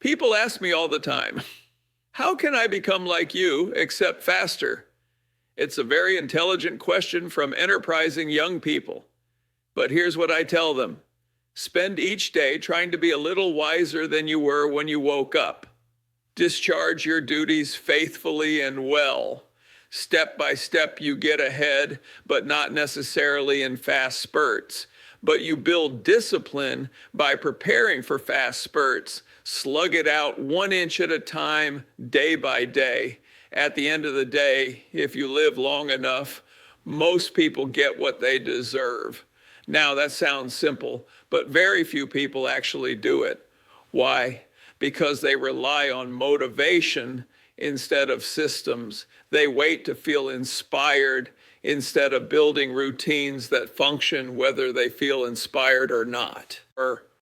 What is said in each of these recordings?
People ask me all the time, how can I become like you except faster? It's a very intelligent question from enterprising young people. But here's what I tell them. Spend each day trying to be a little wiser than you were when you woke up. Discharge your duties faithfully and well. Step by step, you get ahead, but not necessarily in fast spurts. But you build discipline by preparing for fast spurts. Slug it out 1 inch at a time, day by day. At the end of the day, if you live long enough, most people get what they deserve. Now, that sounds simple, but very few people actually do it. Why? Because they rely on motivation instead of systems. They wait to feel inspired instead of building routines that function whether they feel inspired or not.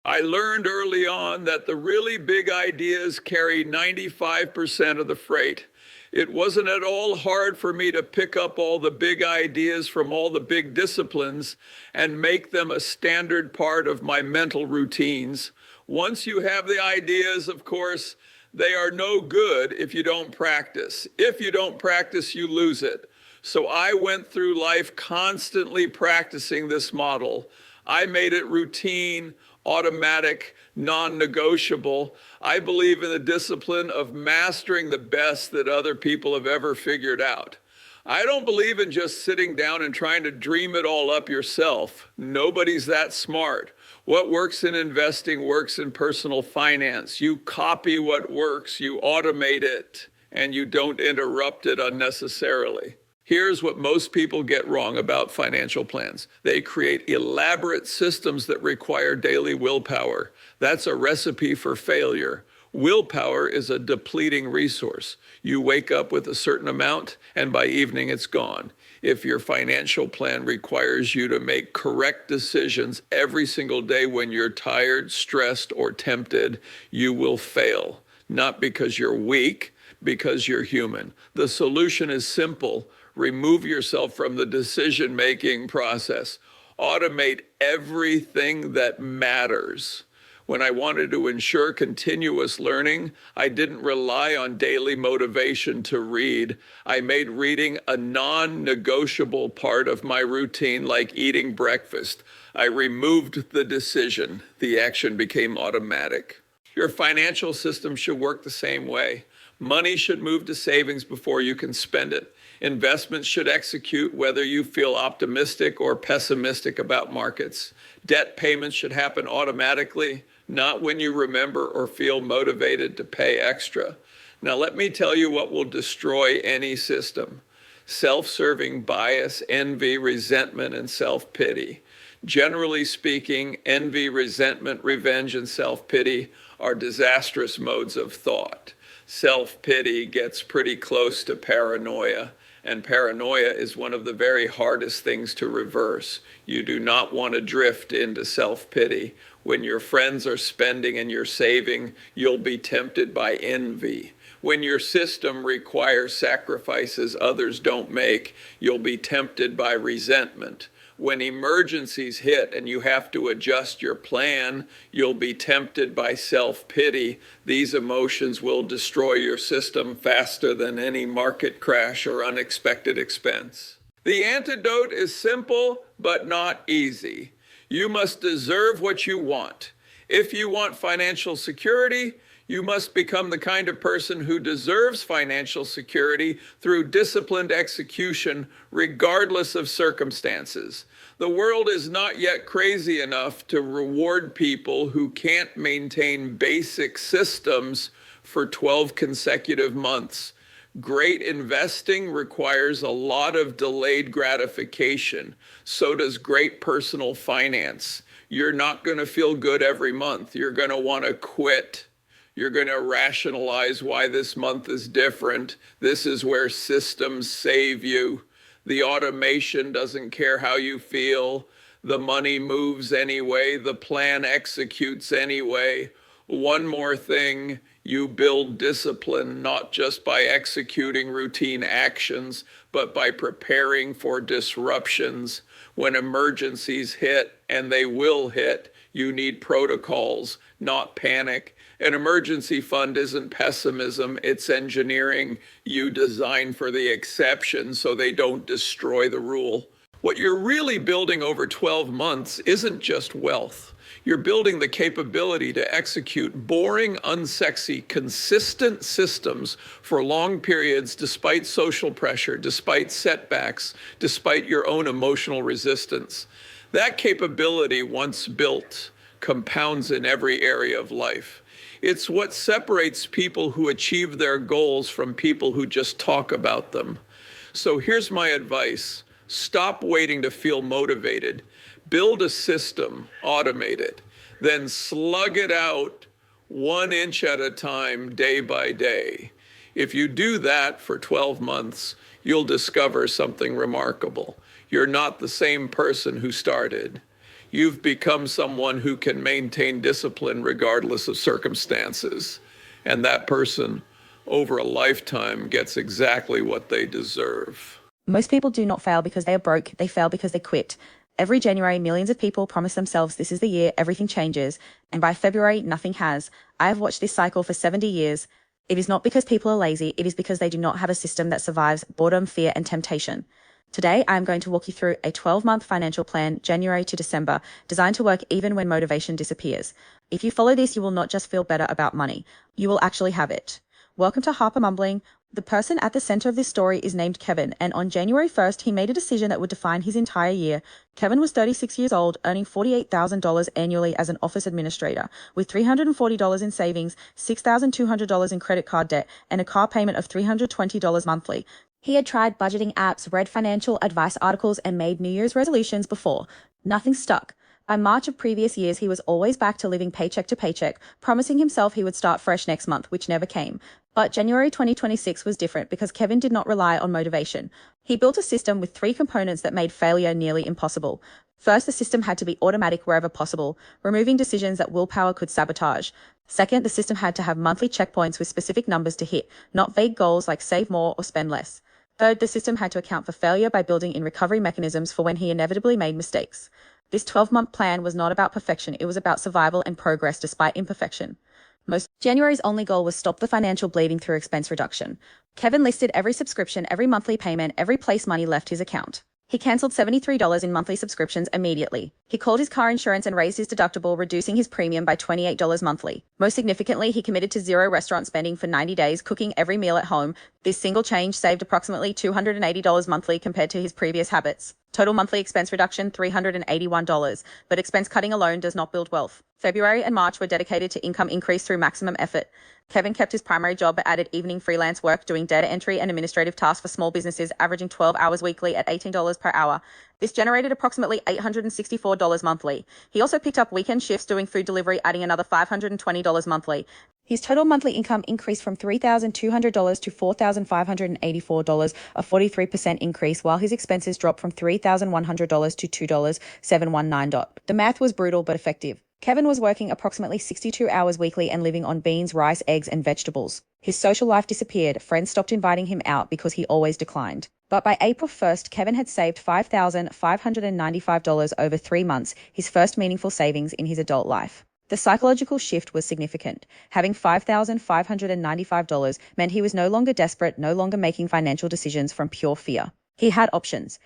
I learned early on that the really big ideas carry 95% of the freight. It wasn't at all hard for me to pick up all the big ideas from all the big disciplines and make them a standard part of my mental routines. Once you have the ideas, of course, they are no good if you don't practice. If you don't practice, you lose it. So I went through life constantly practicing this model. I made it routine, automatic, non-negotiable. I believe in the discipline of mastering the best that other people have ever figured out. I don't believe in just sitting down and trying to dream it all up yourself. Nobody's that smart. What works in investing works in personal finance. You copy what works, you automate it, and you don't interrupt it unnecessarily. Here's what most people get wrong about financial plans. They create elaborate systems that require daily willpower. That's a recipe for failure. Willpower is a depleting resource. You wake up with a certain amount, and by evening it's gone. If your financial plan requires you to make correct decisions every single day when you're tired, stressed, or tempted, you will fail. Not because you're weak, because you're human. The solution is simple. Remove yourself from the decision-making process. Automate everything that matters. When I wanted to ensure continuous learning, I didn't rely on daily motivation to read. I made reading a non-negotiable part of my routine, like eating breakfast. I removed the decision. The action became automatic. Your financial system should work the same way. Money should move to savings before you can spend it. Investments should execute whether you feel optimistic or pessimistic about markets. Debt payments should happen automatically, not when you remember or feel motivated to pay extra. Now, let me tell you what will destroy any system. Self-serving bias, envy, resentment, and self-pity. Generally speaking, envy, resentment, revenge, and self-pity are disastrous modes of thought. Self-pity gets pretty close to paranoia, and paranoia is one of the very hardest things to reverse. You do not want to drift into self-pity. When your friends are spending and you're saving, you'll be tempted by envy. When your system requires sacrifices others don't make, you'll be tempted by resentment. When emergencies hit and you have to adjust your plan, you'll be tempted by self-pity. These emotions will destroy your system faster than any market crash or unexpected expense. The antidote is simple, but not easy. You must deserve what you want. If you want financial security, you must become the kind of person who deserves financial security through disciplined execution, regardless of circumstances. The world is not yet crazy enough to reward people who can't maintain basic systems for 12 consecutive months. Great investing requires a lot of delayed gratification. So does great personal finance. You're not going to feel good every month. You're going to want to quit. You're going to rationalize why this month is different. This is where systems save you. The automation doesn't care how you feel. The money moves anyway. The plan executes anyway. One more thing, you build discipline not just by executing routine actions, but by preparing for disruptions. When emergencies hit, and they will hit, you need protocols, not panic. An emergency fund isn't pessimism, it's engineering. You design for the exception so they don't destroy the rule. What you're really building over 12 months isn't just wealth. You're building the capability to execute boring, unsexy, consistent systems for long periods despite social pressure, despite setbacks, despite your own emotional resistance. That capability, once built, compounds in every area of life. It's what separates people who achieve their goals from people who just talk about them. So here's my advice. Stop waiting to feel motivated. Build a system, automate it, then slug it out 1 inch at a time, day by day. If you do that for 12 months, you'll discover something remarkable. You're not the same person who started. You've become someone who can maintain discipline regardless of circumstances. And that person, over a lifetime, gets exactly what they deserve. Most people do not fail because they are broke. They fail because they quit. Every January, millions of people promise themselves this is the year everything changes. And by February, nothing has. I have watched this cycle for 70 years. It is not because people are lazy. It is because they do not have a system that survives boredom, fear, and temptation. Today, I am going to walk you through a 12-month financial plan, January to December, designed to work even when motivation disappears. If you follow this, you will not just feel better about money. You will actually have it. Welcome to Harper Mumbling. The person at the center of this story is named Kevin, and on January 1st, he made a decision that would define his entire year. Kevin was 36 years old, earning $48,000 annually as an office administrator, with $340 in savings, $6,200 in credit card debt, and a car payment of $320 monthly. He had tried budgeting apps, read financial advice articles, and made New Year's resolutions before. Nothing stuck. By March of previous years, he was always back to living paycheck to paycheck, promising himself he would start fresh next month, which never came. But January 2026 was different because Kevin did not rely on motivation. He built a system with 3 components that made failure nearly impossible. First, the system had to be automatic wherever possible, removing decisions that willpower could sabotage. Second, the system had to have monthly checkpoints with specific numbers to hit, not vague goals like save more or spend less. Third, the system had to account for failure by building in recovery mechanisms for when he inevitably made mistakes. This 12-month plan was not about perfection, it was about survival and progress despite imperfection. January's only goal was stop the financial bleeding through expense reduction. Kevin listed every subscription, every monthly payment, every place money left his account. He cancelled $73 in monthly subscriptions immediately. He called his car insurance and raised his deductible, reducing his premium by $28 monthly. Most significantly, he committed to 0 restaurant spending for 90 days, cooking every meal at home. This single change saved approximately $280 monthly compared to his previous habits. Total monthly expense reduction, $381, but expense cutting alone does not build wealth. February and March were dedicated to income increase through maximum effort. Kevin kept his primary job but added evening freelance work doing data entry and administrative tasks for small businesses, averaging 12 hours weekly at $18 per hour. This generated approximately $864 monthly. He also picked up weekend shifts doing food delivery, adding another $520 monthly. His total monthly income increased from $3,200 to $4,584, a 43% increase, while his expenses dropped from $3,100 to $2,719. The math was brutal but effective. Kevin was working approximately 62 hours weekly and living on beans, rice, eggs, and vegetables. His social life disappeared. Friends stopped inviting him out because he always declined. But by April 1st, Kevin had saved $5,595 over 3 months, his first meaningful savings in his adult life. The psychological shift was significant. Having $5,595 meant he was no longer desperate, no longer making financial decisions from pure fear. He had options.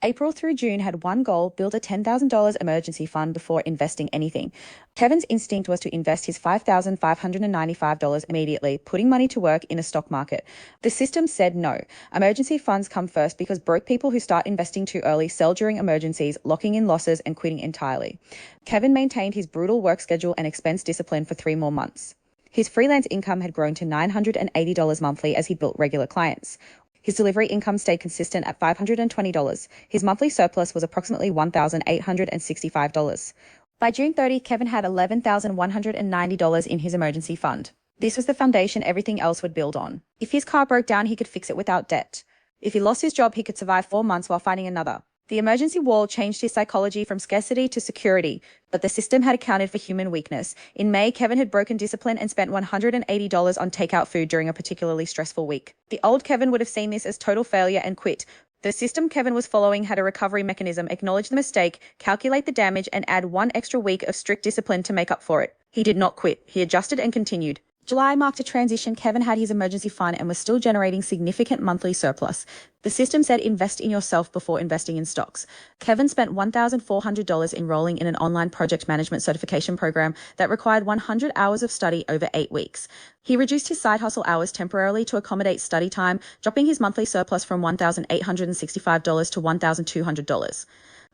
April through June had one goal: build a $10,000 emergency fund before investing anything. Kevin's instinct was to invest his $5,595 immediately, putting money to work in a stock market. The system said no. Emergency funds come first because broke people who start investing too early sell during emergencies, locking in losses and quitting entirely. Kevin maintained his brutal work schedule and expense discipline for 3 more months. His freelance income had grown to $980 monthly as he built regular clients. His delivery income stayed consistent at $520. His monthly surplus was approximately $1,865. By June 30, Kevin had $11,190 in his emergency fund. This was the foundation everything else would build on. If his car broke down, he could fix it without debt. If he lost his job, he could survive 4 months while finding another. The emergency wall changed his psychology from scarcity to security, but the system had accounted for human weakness. In May, Kevin had broken discipline and spent $180 on takeout food during a particularly stressful week. The old Kevin would have seen this as total failure and quit, The system Kevin was following had a recovery mechanism, acknowledge the mistake, calculate the damage, and add 1 extra week of strict discipline to make up for it. He did not quit. He adjusted and continued. July marked a transition. Kevin had his emergency fund and was still generating significant monthly surplus. The system said invest in yourself before investing in stocks. Kevin spent $1,400 enrolling in an online project management certification program that required 100 hours of study over 8 weeks. He reduced his side hustle hours temporarily to accommodate study time, dropping his monthly surplus from $1,865 to $1,200.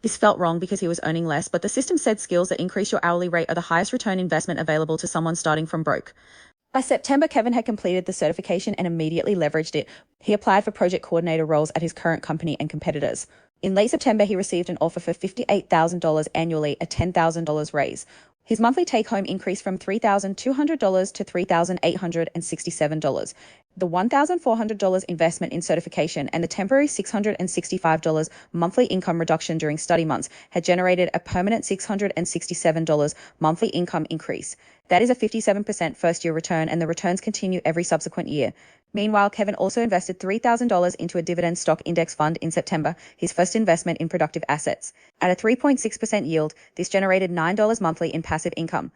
This felt wrong because he was earning less, but the system said skills that increase your hourly rate are the highest return investment available to someone starting from broke. By September, Kevin had completed the certification and immediately leveraged it. He applied for project coordinator roles at his current company and competitors. In late September, he received an offer for $58,000 annually, a $10,000 raise. His monthly take-home increased from $3,200 to $3,867. The $1,400 investment in certification and the temporary $665 monthly income reduction during study months had generated a permanent $667 monthly income increase. That is a 57% first-year return, and the returns continue every subsequent year. Meanwhile, Kevin also invested $3,000 into a dividend stock index fund in September, his first investment in productive assets. At a 3.6% yield, this generated $9 monthly in passive income.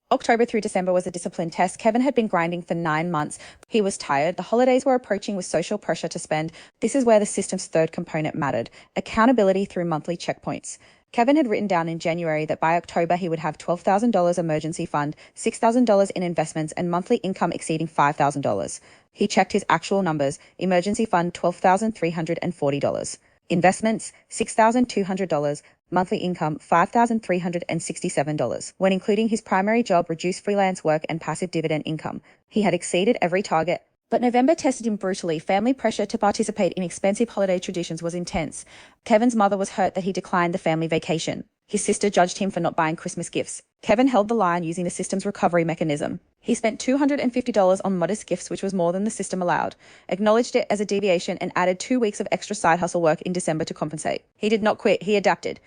October through December was a discipline test. Kevin had been grinding for 9 months. He was tired. The holidays were approaching with social pressure to spend. This is where the system's third component mattered: accountability through monthly checkpoints. Kevin had written down in January that by October he would have $12,000 emergency fund, $6,000 in investments, and monthly income exceeding $5,000. He checked his actual numbers: emergency fund $12,340, investments $6,200, monthly income $5,367. When including his primary job, reduced freelance work, and passive dividend income, he had exceeded every target. But November tested him brutally. Family pressure to participate in expensive holiday traditions was intense. Kevin's mother was hurt that he declined the family vacation. His sister judged him for not buying Christmas gifts. Kevin held the line using the system's recovery mechanism. He spent $250 on modest gifts, which was more than the system allowed, acknowledged it as a deviation, and added 2 weeks of extra side hustle work in December to compensate. He did not quit. He adapted.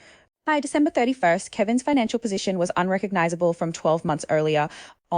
By December 31st, Kevin's financial position was unrecognizable from 12 months earlier.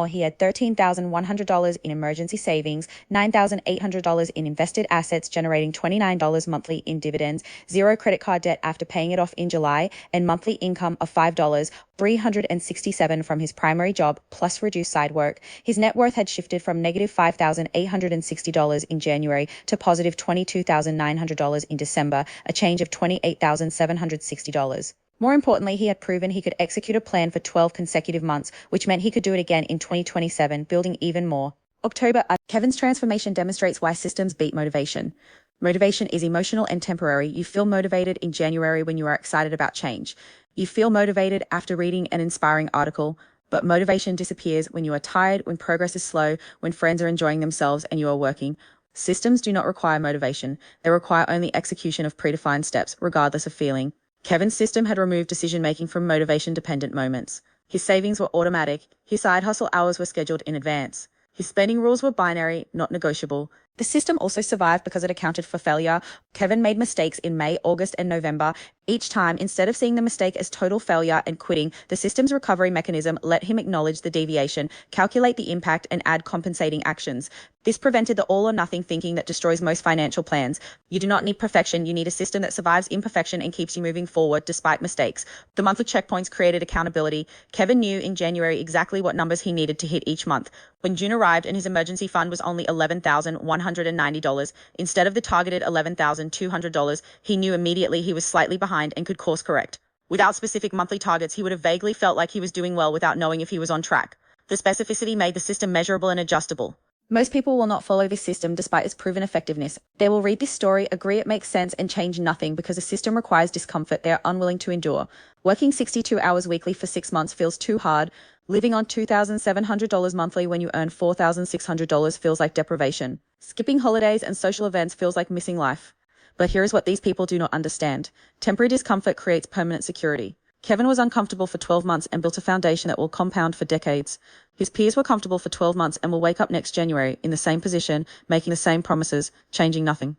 He had $13,100 in emergency savings, $9,800 in invested assets, generating $29 monthly in dividends, 0 credit card debt after paying it off in July, and monthly income of $5, $367 from his primary job, plus reduced side work. His net worth had shifted from negative $5,860 in January to positive $22,900 in December, a change of $28,760. More importantly, he had proven he could execute a plan for 12 consecutive months, which meant he could do it again in 2027, building even more. October, Kevin's transformation demonstrates why systems beat motivation. Motivation is emotional and temporary. You feel motivated in January when you are excited about change. You feel motivated after reading an inspiring article, but motivation disappears when you are tired, when progress is slow, when friends are enjoying themselves and you are working. Systems do not require motivation. They require only execution of predefined steps, regardless of feeling. Kevin's system had removed decision-making from motivation-dependent moments. His savings were automatic. His side hustle hours were scheduled in advance. His spending rules were binary, not negotiable. The system also survived because it accounted for failure. Kevin made mistakes in May, August, and November. Each time, instead of seeing the mistake as total failure and quitting, the system's recovery mechanism let him acknowledge the deviation, calculate the impact, and add compensating actions. This prevented the all-or-nothing thinking that destroys most financial plans. You do not need perfection. You need a system that survives imperfection and keeps you moving forward despite mistakes. The monthly checkpoints created accountability. Kevin knew in January exactly what numbers he needed to hit each month. When June arrived and his emergency fund was only $11,190, instead of the targeted $11,200, he knew immediately he was slightly behind and could course correct. Without specific monthly targets, he would have vaguely felt like he was doing well without knowing if he was on track. The specificity made the system measurable and adjustable. Most people will not follow this system despite its proven effectiveness. They will read this story, agree it makes sense, and change nothing because the system requires discomfort they are unwilling to endure. Working 62 hours weekly for 6 months feels too hard. Living on $2,700 monthly when you earn $4,600 feels like deprivation. Skipping holidays and social events feels like missing life. But here is what these people do not understand. Temporary discomfort creates permanent security. Kevin was uncomfortable for 12 months and built a foundation that will compound for decades. His peers were comfortable for 12 months and will wake up next January in the same position, making the same promises, changing nothing.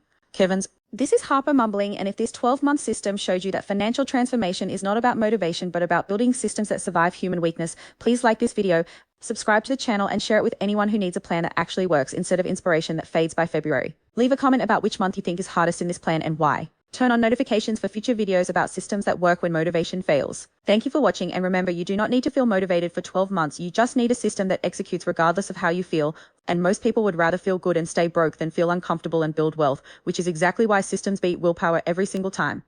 This is Harper mumbling, and if this 12-month system showed you that financial transformation is not about motivation but about building systems that survive human weakness, please like this video. Subscribe to the channel and share it with anyone who needs a plan that actually works instead of inspiration that fades by February. Leave a comment about which month you think is hardest in this plan and why. Turn on notifications for future videos about systems that work when motivation fails. Thank you for watching, and remember, you do not need to feel motivated for 12 months. You just need a system that executes regardless of how you feel. And most people would rather feel good and stay broke than feel uncomfortable and build wealth, which is exactly why systems beat willpower every single time.